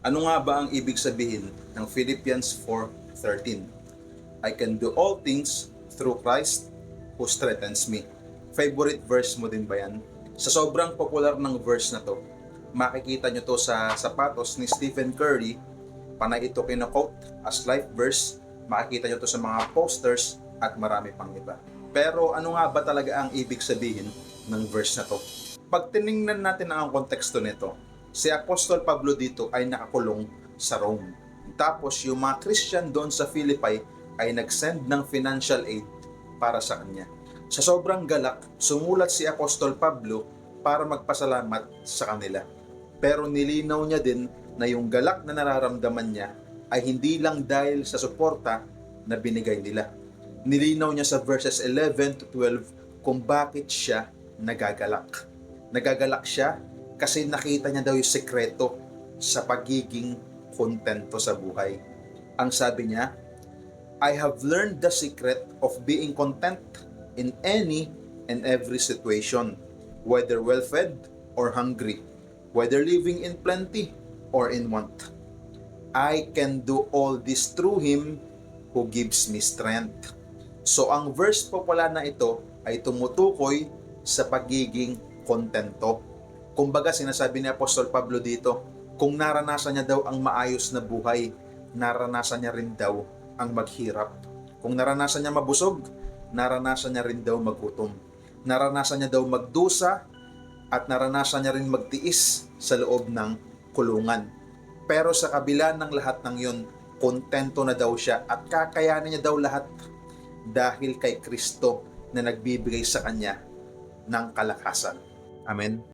Ano nga ba ang ibig sabihin ng Philippians 4:13? I can do all things through Christ who strengthens me. Favorite verse mo din ba yan? Sa sobrang popular ng verse na to, makikita nyo to sa sapatos ni Stephen Curry, panay ito kino-quote as life verse, makikita nyo to sa mga posters at marami pang iba. Pero ano nga ba talaga ang ibig sabihin ng verse na to? Pag tiningnan natin ang konteksto nito, si Apostol Pablo dito ay nakakulong sa Rome. Tapos yung mga Christian doon sa Philippi ay nag-send ng financial aid para sa kanya. Sa sobrang galak, sumulat si Apostol Pablo para magpasalamat sa kanila. Pero nilinaw niya din na yung galak na nararamdaman niya ay hindi lang dahil sa suporta na binigay nila. Nilinaw niya sa verses 11 to 12 kung bakit siya nagagalak. Nagagalak siya kasi nakita niya daw yung sekreto sa pagiging kontento sa buhay. Ang sabi niya, I have learned the secret of being content in any and every situation, whether well-fed or hungry, whether living in plenty or in want. I can do all this through Him who gives me strength. So ang verse po pala na ito ay tumutukoy sa pagiging kontento. Kumbaga sinasabi ni Apostol Pablo dito, kung naranasan niya daw ang maayos na buhay, naranasan niya rin daw ang maghirap. Kung naranasan niya mabusog, naranasan niya rin daw magutom. Naranasan niya daw magdusa at naranasan niya rin magtiis sa loob ng kulungan. Pero sa kabila ng lahat ng yun, kontento na daw siya at kakayanin niya daw lahat dahil kay Kristo na nagbibigay sa kanya ng kalakasan. Amen.